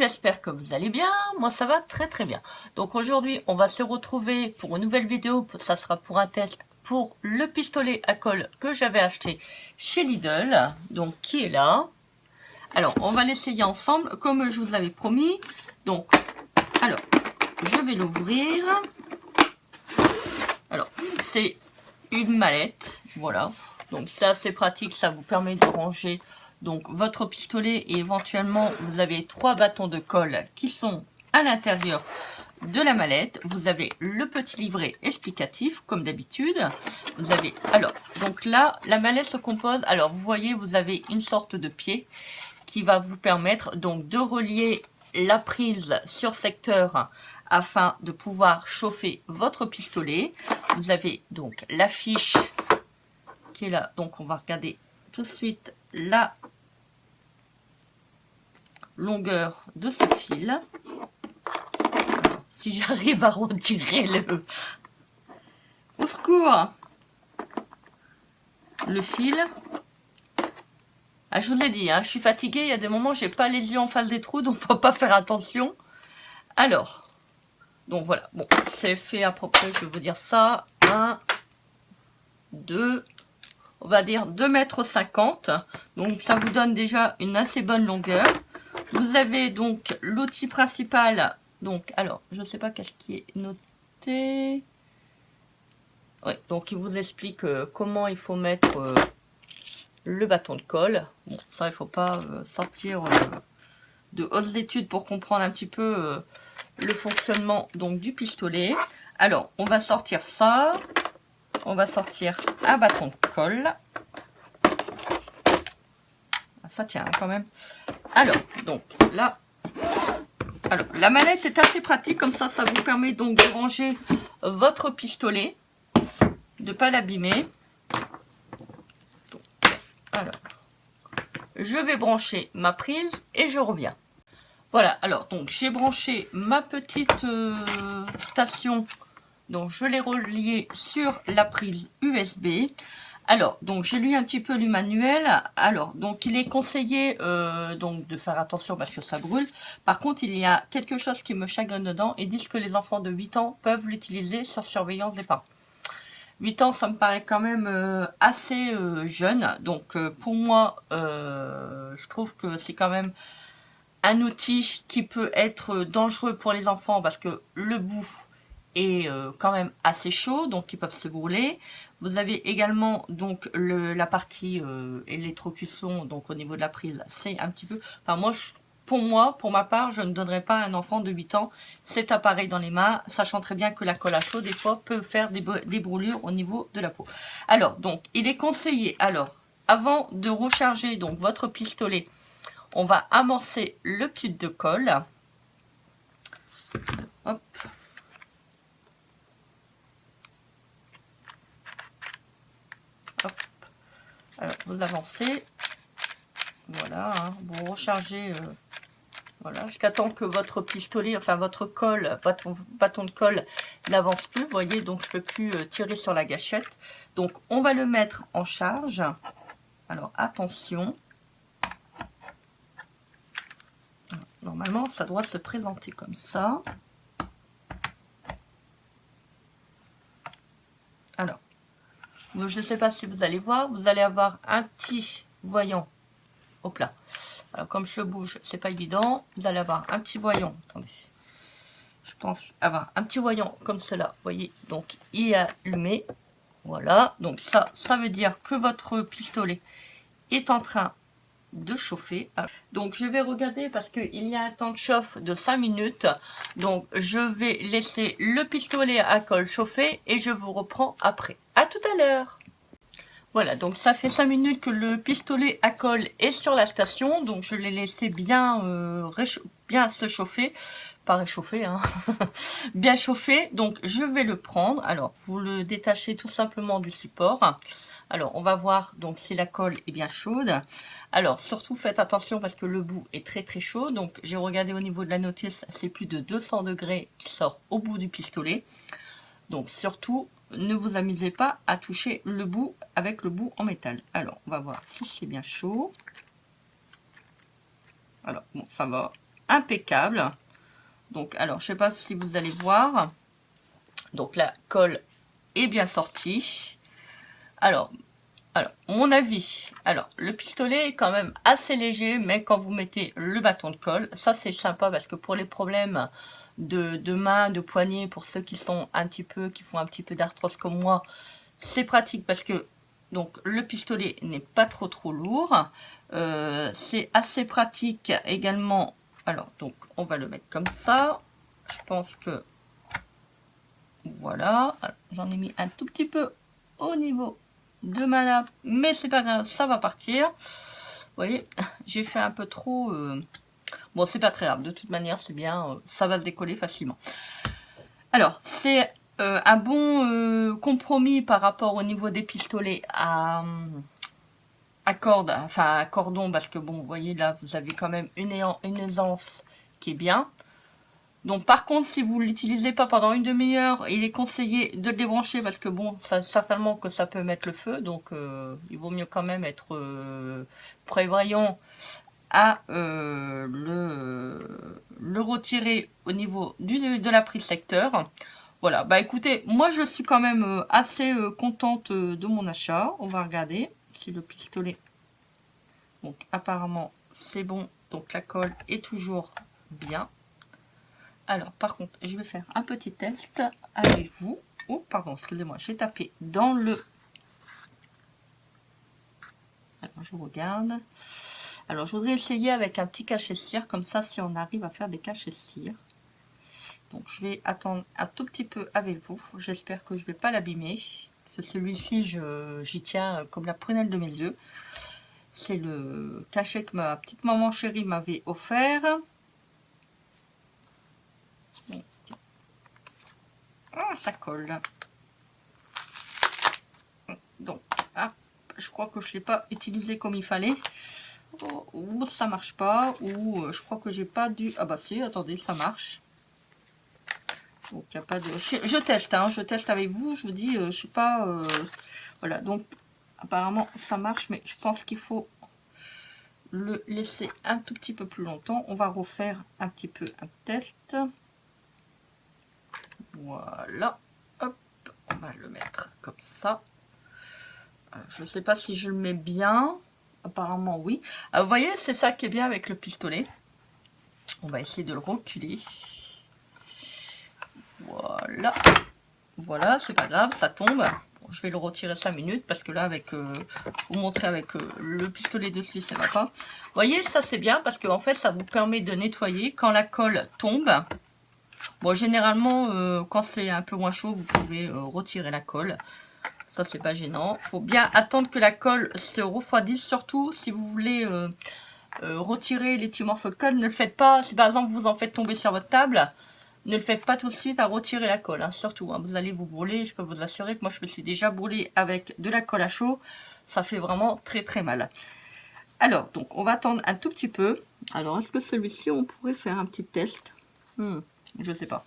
j'espère que vous allez bien. Moi, ça va très très bien. Donc aujourd'hui, on va se retrouver pour une nouvelle vidéo. Ça sera pour un test pour le pistolet à colle que j'avais acheté chez Lidl. Donc, qui est là. Alors, on va l'essayer ensemble, comme je vous avais promis. Donc, alors, je vais l'ouvrir. Alors, c'est une mallette. Voilà. Donc, c'est assez pratique. Ça vous permet de ranger donc votre pistolet et éventuellement vous avez 3 bâtons de colle qui sont à l'intérieur de la mallette. Vous avez le petit livret explicatif comme d'habitude. Vous avez alors donc là la mallette se compose. Alors vous voyez, vous avez une sorte de pied qui va vous permettre donc de relier la prise sur secteur afin de pouvoir chauffer votre pistolet. Vous avez donc la fiche qui est là. Donc on va regarder tout de suite la longueur de ce fil. Alors, si j'arrive à retirer le... Au secours! Le fil. Ah, je vous ai dit, hein, je suis fatiguée, il y a des moments j'ai pas les yeux en face des trous, donc faut pas faire attention. Alors, donc voilà, bon, c'est fait à peu près, je vais vous dire ça, 1, 2, on va dire 2,50 m. Donc ça vous donne déjà une assez bonne longueur. Vous avez donc l'outil principal. Donc, alors, je ne sais pas qu'est-ce qui est noté. Oui, donc il vous explique comment il faut mettre le bâton de colle. Bon, ça, il ne faut pas sortir de hautes études pour comprendre un petit peu le fonctionnement donc du pistolet. Alors, on va sortir ça. On va sortir un bâton de colle. Ça tient quand même. Alors, donc là, alors la mallette est assez pratique, comme ça vous permet donc de ranger votre pistolet, de ne pas l'abîmer. Alors, je vais brancher ma prise et je reviens. Voilà, alors donc j'ai branché ma petite station, donc je l'ai reliée sur la prise USB. Alors, donc j'ai lu un petit peu le manuel. Alors, donc il est conseillé donc de faire attention parce que ça brûle. Par contre, il y a quelque chose qui me chagrine dedans. Ils disent que les enfants de 8 ans peuvent l'utiliser sans surveillance des parents. 8 ans, ça me paraît quand même assez jeune. Donc pour moi, je trouve que c'est quand même un outil qui peut être dangereux pour les enfants parce que le bout est quand même assez chaud, donc ils peuvent se brûler. Vous avez également donc la partie électrocution, donc au niveau de la prise, c'est un petit peu... Enfin moi, pour ma part, je ne donnerais pas à un enfant de 8 ans cet appareil dans les mains, sachant très bien que la colle à chaud, des fois, peut faire des brûlures au niveau de la peau. Alors, donc, il est conseillé, alors, avant de recharger donc votre pistolet, on va amorcer le tube de colle. Hop. Hop. Alors, vous avancez. Voilà, hein, vous rechargez. Voilà, jusqu'à temps que votre pistolet, enfin votre colle, bâton de colle n'avance plus. Vous voyez, donc je ne peux plus tirer sur la gâchette. Donc, on va le mettre en charge. Alors, attention. Normalement, ça doit se présenter comme ça. Alors, je ne sais pas si vous allez voir, vous allez avoir un petit voyant. Hop là. Alors, comme je le bouge, c'est pas évident. Vous allez avoir un petit voyant. Attendez. Je pense avoir un petit voyant comme cela. Vous voyez, donc il est allumé. Voilà. Donc ça veut dire que votre pistolet est en train de chauffer. Donc je vais regarder parce qu'il y a un temps de chauffe de 5 minutes. Donc je vais laisser le pistolet à colle chauffer et je vous reprends après. À tout à l'heure. Voilà, donc ça fait 5 minutes que le pistolet à colle est sur la station. Donc je l'ai laissé bien, bien se chauffer. Pas réchauffer, hein. Bien chauffer. Donc je vais le prendre. Alors vous le détachez tout simplement du support. Alors on va voir donc si la colle est bien chaude. Alors surtout faites attention parce que le bout est très très chaud. Donc j'ai regardé au niveau de la notice, c'est plus de 200 degrés qui sort au bout du pistolet. Donc surtout ne vous amusez pas à toucher le bout avec le bout en métal. Alors on va voir si c'est bien chaud. Alors bon, ça va. impeccable. Donc, alors, je sais pas si vous allez voir. Donc, la colle est bien sortie. Alors, mon avis. Alors, le pistolet est quand même assez léger, mais quand vous mettez le bâton de colle, ça c'est sympa parce que pour les problèmes de main, de poignet, pour ceux qui sont qui font un petit peu d'arthrose comme moi, c'est pratique parce que donc le pistolet n'est pas trop lourd. C'est assez pratique également. Alors, donc, on va le mettre comme ça. Je pense que voilà. J'en ai mis un tout petit peu au niveau de ma nappe, mais c'est pas grave, ça va partir. Vous voyez, j'ai fait un peu trop. Bon, c'est pas très grave. De toute manière, c'est bien. Ça va se décoller facilement. Alors, c'est un bon compromis par rapport au niveau des pistolets à corde, enfin à cordon, parce que bon, vous voyez là, vous avez quand même une aisance qui est bien. Donc par contre, si vous ne l'utilisez pas pendant une demi-heure, il est conseillé de le débrancher parce que bon, ça, certainement que ça peut mettre le feu. Donc il vaut mieux quand même être prévoyant à le retirer au niveau de la prise secteur. Voilà, bah écoutez, moi je suis quand même assez contente de mon achat. On va regarder si le pistolet... Donc apparemment c'est bon, donc la colle est toujours bien. Alors, par contre, je vais faire un petit test avec vous. Oh, pardon, excusez-moi, j'ai tapé dans le... Alors, je regarde. Alors, je voudrais essayer avec un petit cachet-cire, comme ça, si on arrive à faire des cachets-cire. Donc, je vais attendre un tout petit peu avec vous. J'espère que je ne vais pas l'abîmer. Celui-ci, j'y tiens comme la prunelle de mes yeux. C'est le cachet que ma petite maman chérie m'avait offert. Ah, ça colle. Donc, hop, je crois que je ne l'ai pas utilisé comme il fallait. Ou ça marche pas, ou je crois que j'ai pas dû... Ah bah si, attendez, ça marche. Donc, il n'y a pas de... Je teste, hein, je teste avec vous, je vous dis, je sais pas... Voilà, donc, apparemment, ça marche, mais je pense qu'il faut le laisser un tout petit peu plus longtemps. On va refaire un petit peu un test. Voilà. Hop, on va le mettre comme ça. Je ne sais pas si je le mets bien. Apparemment, oui. Alors, vous voyez, c'est ça qui est bien avec le pistolet. On va essayer de le reculer. Voilà. Voilà, c'est pas grave, ça tombe. Bon, je vais le retirer 5 minutes parce que là, avec vous montrer avec le pistolet dessus, ça va pas. Vous voyez, ça c'est bien parce que en fait, ça vous permet de nettoyer quand la colle tombe. Bon, généralement, quand c'est un peu moins chaud, vous pouvez retirer la colle. Ça, c'est pas gênant. Faut bien attendre que la colle se refroidisse, surtout si vous voulez retirer les petits morceaux de colle. Ne le faites pas. Si par exemple vous en faites tomber sur votre table, ne le faites pas tout de suite à retirer la colle. Hein, surtout, hein, vous allez vous brûler. Je peux vous assurer que moi, je me suis déjà brûlée avec de la colle à chaud. Ça fait vraiment très mal. Alors, donc, on va attendre un tout petit peu. Alors, est-ce que celui-ci, on pourrait faire un petit test? Je sais pas.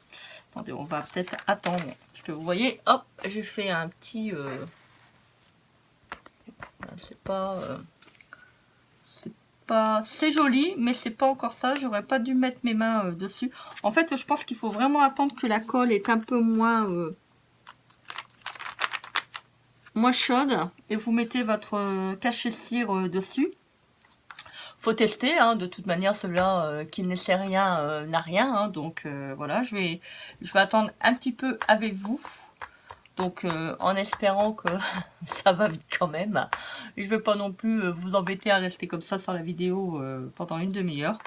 Attendez, on va peut-être attendre. Parce que vous voyez, hop, j'ai fait un petit... c'est joli, mais c'est pas encore ça. J'aurais pas dû mettre mes mains dessus. En fait, je pense qu'il faut vraiment attendre que la colle est un peu moins chaude. Et vous mettez votre cachet-cire dessus. Faut tester, hein, de toute manière, celui-là qui ne sait rien n'a rien. Hein, donc voilà, je vais attendre un petit peu avec vous. Donc en espérant que ça va vite quand même. Je vais pas non plus vous embêter à rester comme ça sur la vidéo pendant une demi-heure.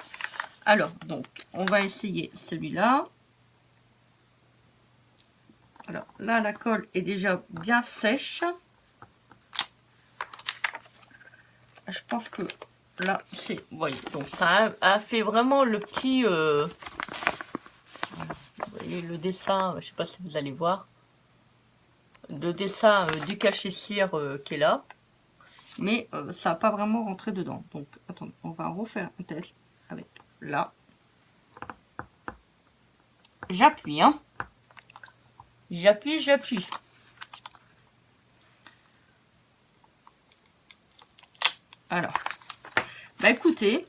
Alors, donc, on va essayer celui-là. Alors là, la colle est déjà bien sèche. Je pense que là, c'est... Vous voyez, donc ça a fait vraiment le petit... vous voyez le dessin, je sais pas si vous allez voir. Le dessin du cachet-cire qui est là. Mais ça n'a pas vraiment rentré dedans. Donc, attendez, on va refaire un test avec là. J'appuie, hein. J'appuie. Alors, bah écoutez,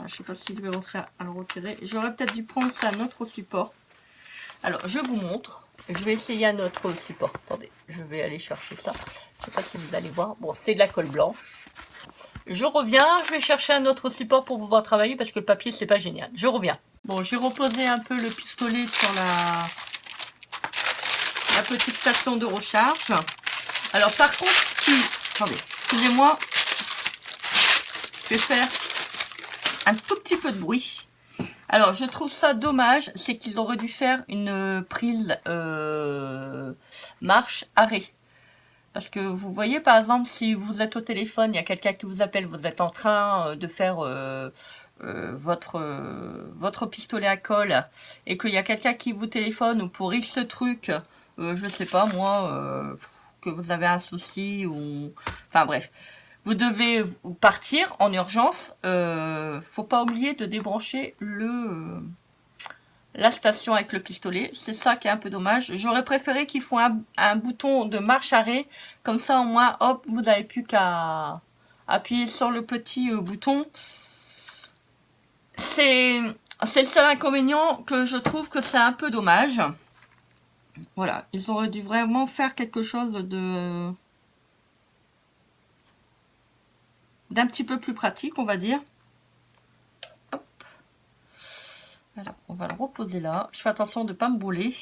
je ne sais pas si je vais réussir à le retirer. J'aurais peut-être dû prendre ça à notre support. Alors, je vous montre. Je vais essayer un autre support. Attendez, je vais aller chercher ça. Je ne sais pas si vous allez voir. Bon, c'est de la colle blanche. Je reviens. Je vais chercher un autre support pour vous voir travailler parce que le papier, c'est pas génial. Je reviens. Bon, j'ai reposé un peu le pistolet sur la petite station de recharge. Alors, par contre, attendez, excusez-moi. Je vais faire un tout petit peu de bruit. Alors, je trouve ça dommage, c'est qu'ils auraient dû faire une prise marche-arrêt. Parce que vous voyez, par exemple, si vous êtes au téléphone, il y a quelqu'un qui vous appelle, vous êtes en train de faire votre pistolet à colle, et qu'il y a quelqu'un qui vous téléphone, ou pour X truc, je sais pas moi, que vous avez un souci, ou... Enfin bref. Vous devez partir en urgence. Faut pas oublier de débrancher la station avec le pistolet. C'est ça qui est un peu dommage. J'aurais préféré qu'ils font un bouton de marche-arrêt. Comme ça, au moins, hop, vous n'avez plus qu'à appuyer sur le petit bouton. C'est le seul inconvénient que je trouve que c'est un peu dommage. Voilà, ils auraient dû vraiment faire quelque chose d'un petit peu plus pratique, on va dire. Hop. Alors, on va le reposer là. Je fais attention de ne pas me brûler.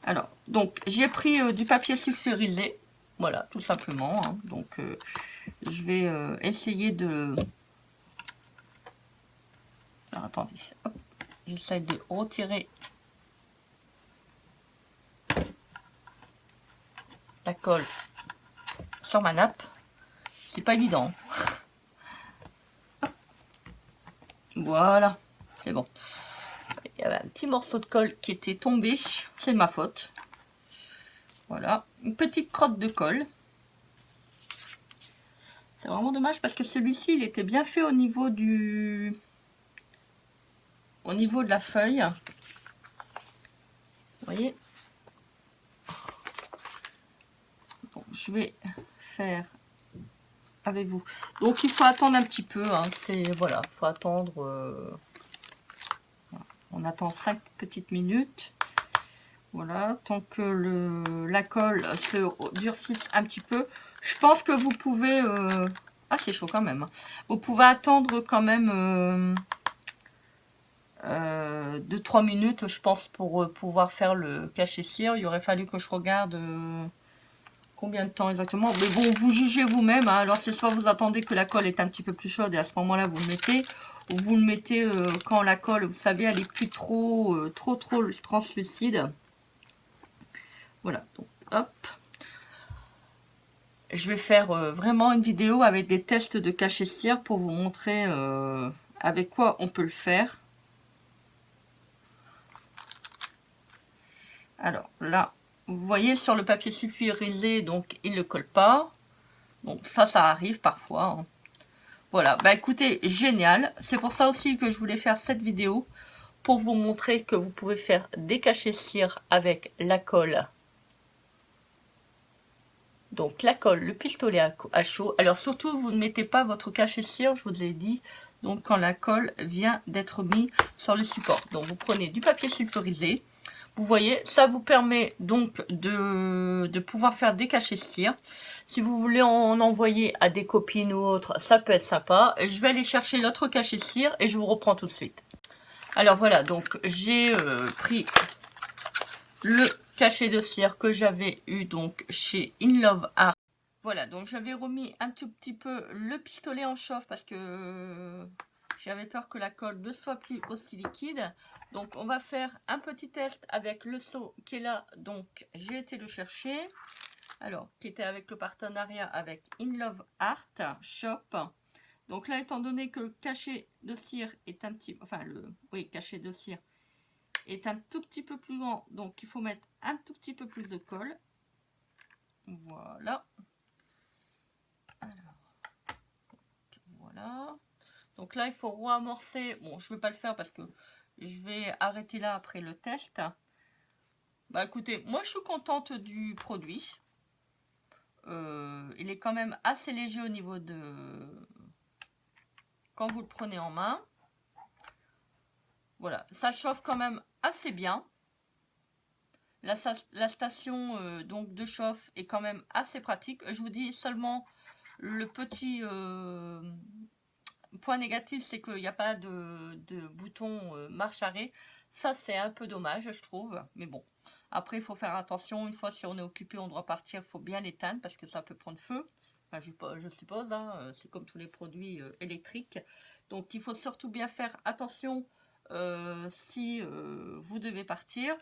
Alors, donc, j'ai pris du papier sulfurisé. Voilà, tout simplement. Hein. Donc, je vais essayer de... Alors, attendez. J'essaie de retirer la colle sur ma nappe. C'est pas évident. Voilà, c'est bon. Il y avait un petit morceau de colle qui était tombé. C'est ma faute. Voilà, une petite crotte de colle. C'est vraiment dommage parce que celui-ci, il était bien fait au niveau de la feuille. Vous voyez? Bon, je vais faire avec vous. Donc, il faut attendre un petit peu. Hein. Voilà, il faut attendre... On attend 5 petites minutes. Voilà, tant que la colle se durcisse un petit peu. Je pense que vous pouvez... Ah, c'est chaud quand même. Vous pouvez attendre quand même 2-3 minutes, je pense, pour pouvoir faire le cachet-cire. Il aurait fallu que je regarde combien de temps exactement. Mais bon, vous jugez vous-même. Hein. Alors, c'est soit vous attendez que la colle est un petit peu plus chaude et à ce moment-là, vous le mettez. Ou vous le mettez quand la colle, vous savez, elle est plus trop translucide. Voilà, donc hop. Je vais faire vraiment une vidéo avec des tests de cachet-cire pour vous montrer avec quoi on peut le faire. Alors là, vous voyez sur le papier sulfurisé, donc il ne colle pas. Donc ça arrive parfois. Hein. Voilà, bah écoutez, génial. C'est pour ça aussi que je voulais faire cette vidéo. Pour vous montrer que vous pouvez faire des cachets-cire avec la colle. Donc la colle, le pistolet à chaud. Alors surtout, vous ne mettez pas votre cachet-cire, je vous l'ai dit. Donc quand la colle vient d'être mise sur le support. Donc vous prenez du papier sulfurisé. Vous voyez, ça vous permet donc de pouvoir faire des cachets-cire. Si vous voulez en envoyer à des copines ou autres, ça peut être sympa. Je vais aller chercher l'autre cachet-cire et je vous reprends tout de suite. Alors voilà, donc j'ai pris le cachet de cire que j'avais eu donc chez In Love Art. Voilà, donc j'avais remis un tout petit peu le pistolet en chauffe parce que j'avais peur que la colle ne soit plus aussi liquide. Donc on va faire un petit test avec le seau qui est là. Donc j'ai été le chercher. Alors, qui était avec le partenariat avec In Love Art Shop. Donc là, étant donné que le cachet de cire est un petit... Enfin, cachet de cire est un tout petit peu plus grand. Donc, il faut mettre un tout petit peu plus de colle. Voilà. Alors, voilà. Donc là, il faut re-amorcer. Bon, je ne vais pas le faire parce que je vais arrêter là après le test. Bah écoutez, moi je suis contente du produit. Il est quand même assez léger au niveau quand vous le prenez en main. Voilà, ça chauffe quand même assez bien. La station donc de chauffe est quand même assez pratique. Je vous dis seulement le petit point négatif, c'est qu'il n'y a pas de bouton marche arrêt. Ça, c'est un peu dommage, je trouve. Mais bon, après, il faut faire attention. Une fois, si on est occupé, on doit partir. Il faut bien l'éteindre parce que ça peut prendre feu. Enfin, je suppose, hein, c'est comme tous les produits électriques. Donc, il faut surtout bien faire attention si vous devez partir.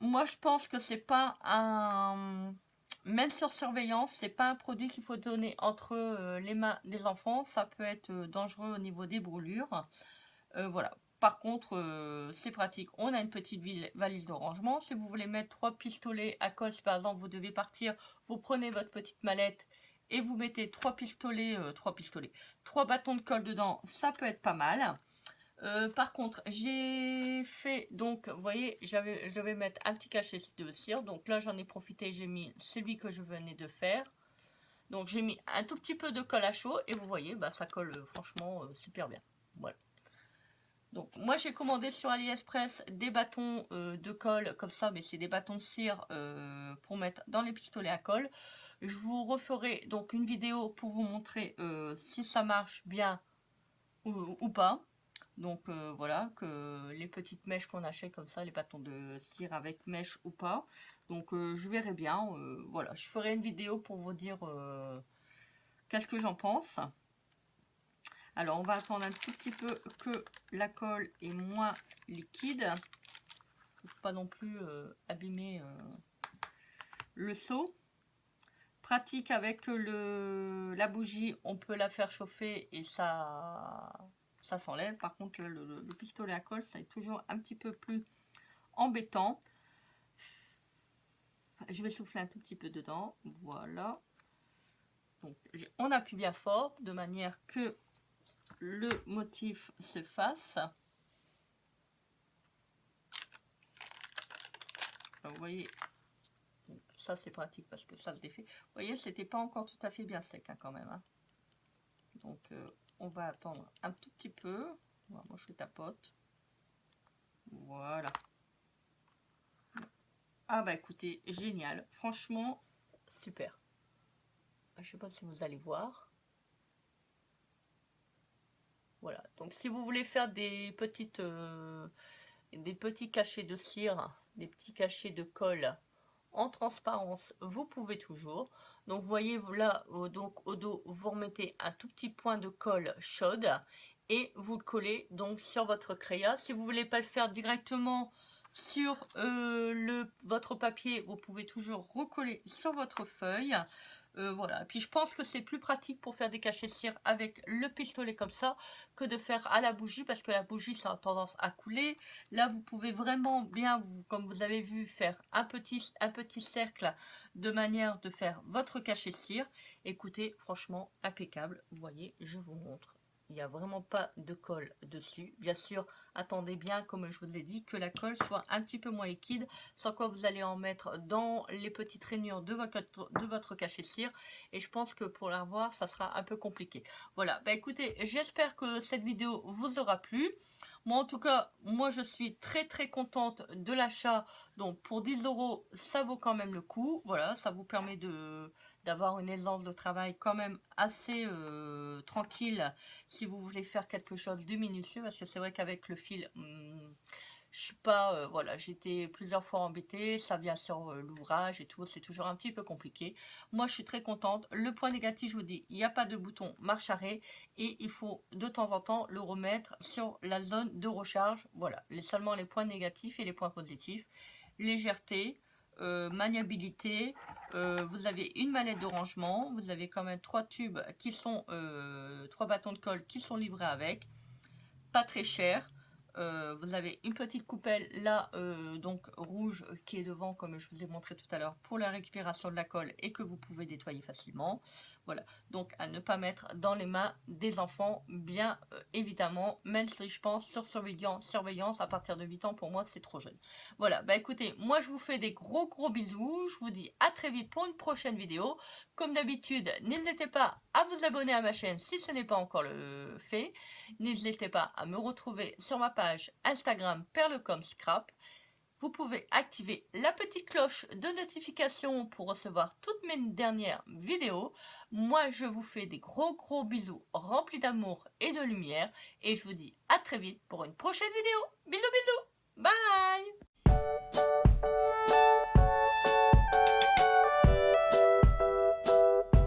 Moi, je pense que c'est pas un... Même sur surveillance, c'est pas un produit qu'il faut donner entre les mains des enfants. Ça peut être dangereux au niveau des brûlures. Voilà. Par contre, c'est pratique. On a une petite valise de rangement. Si vous voulez mettre 3 pistolets à colle, si par exemple vous devez partir, vous prenez votre petite mallette et vous mettez 3 bâtons de colle dedans. Ça peut être pas mal. Par contre, j'ai fait, donc, vous voyez, je vais mettre un petit cachet de cire. Donc là, j'en ai profité, j'ai mis celui que je venais de faire. Donc j'ai mis un tout petit peu de colle à chaud et vous voyez, bah, ça colle franchement super bien. Voilà. Donc moi, j'ai commandé sur AliExpress des bâtons de colle comme ça, mais c'est des bâtons de cire pour mettre dans les pistolets à colle. Je vous referai donc une vidéo pour vous montrer si ça marche bien ou pas. Donc voilà, que les petites mèches qu'on achète comme ça, les bâtons de cire avec mèche ou pas. Donc je verrai bien. Voilà, je ferai une vidéo pour vous dire qu'est-ce que j'en pense. Alors on va attendre un tout petit peu que la colle est moins liquide. Il ne faut pas non plus abîmer le seau. Pratique avec la bougie, on peut la faire chauffer et ça s'enlève. Par contre, le pistolet à colle, ça est toujours un petit peu plus embêtant. Je vais souffler un tout petit peu dedans. Voilà. Donc, on appuie bien fort de manière que le motif se fasse. Vous voyez, donc, ça c'est pratique parce que ça se défait. Vous voyez, c'était pas encore tout à fait bien sec hein, quand même. Hein. Donc, on va attendre un tout petit peu. Moi, je tapote. Voilà. Ah bah écoutez, génial. Franchement, super. Je sais pas si vous allez voir. Voilà. Donc si vous voulez faire des petits cachets de cire, des petits cachets de colle en transparence, vous pouvez toujours. Donc vous voyez là, donc au dos, vous remettez un tout petit point de colle chaude et vous le collez donc sur votre crayon. Si vous voulez pas le faire directement sur votre papier, vous pouvez toujours recoller sur votre feuille. Voilà. Puis je pense que c'est plus pratique pour faire des cachets cire avec le pistolet comme ça que de faire à la bougie parce que la bougie ça a tendance à couler. Là vous pouvez vraiment bien, comme vous avez vu, faire un petit cercle de manière de faire votre cachet cire. Écoutez, franchement impeccable. Vous voyez, je vous montre. Il n'y a vraiment pas de colle dessus. Bien sûr, attendez bien, comme je vous l'ai dit, que la colle soit un petit peu moins liquide, sans quoi vous allez en mettre dans les petites rainures de votre cachet cire. Et je pense que pour la revoir, ça sera un peu compliqué. Voilà, bah écoutez, j'espère que cette vidéo vous aura plu. Moi, en tout cas, moi, je suis très contente de l'achat. Donc, pour 10 €, ça vaut quand même le coup. Voilà, ça vous permet d'avoir une aisance de travail quand même assez tranquille si vous voulez faire quelque chose de minutieux. Parce que c'est vrai qu'avec le fil, je suis pas... voilà, j'étais plusieurs fois embêtée. Ça vient sur l'ouvrage et tout. C'est toujours un petit peu compliqué. Moi, je suis très contente. Le point négatif, je vous dis, il n'y a pas de bouton marche arrêt. Et il faut de temps en temps le remettre sur la zone de recharge. Voilà, seulement les points négatifs et les points positifs. Légèreté, maniabilité, vous avez une mallette de rangement, vous avez quand même 3 tubes qui sont, 3 bâtons de colle qui sont livrés avec, pas très cher. Vous avez une petite coupelle là, donc rouge, qui est devant, comme je vous ai montré tout à l'heure, pour la récupération de la colle et que vous pouvez nettoyer facilement. Voilà, donc à ne pas mettre dans les mains des enfants, bien évidemment, même si je pense sur surveillance à partir de 8 ans, pour moi c'est trop jeune. Voilà, bah écoutez, moi je vous fais des gros bisous, je vous dis à très vite pour une prochaine vidéo. Comme d'habitude, n'hésitez pas à vous abonner à ma chaîne si ce n'est pas encore le fait. N'hésitez pas à me retrouver sur ma page Instagram perlecomscrap. Vous pouvez activer la petite cloche de notification pour recevoir toutes mes dernières vidéos. Moi, je vous fais des gros bisous remplis d'amour et de lumière. Et je vous dis à très vite pour une prochaine vidéo. Bisous. Bye.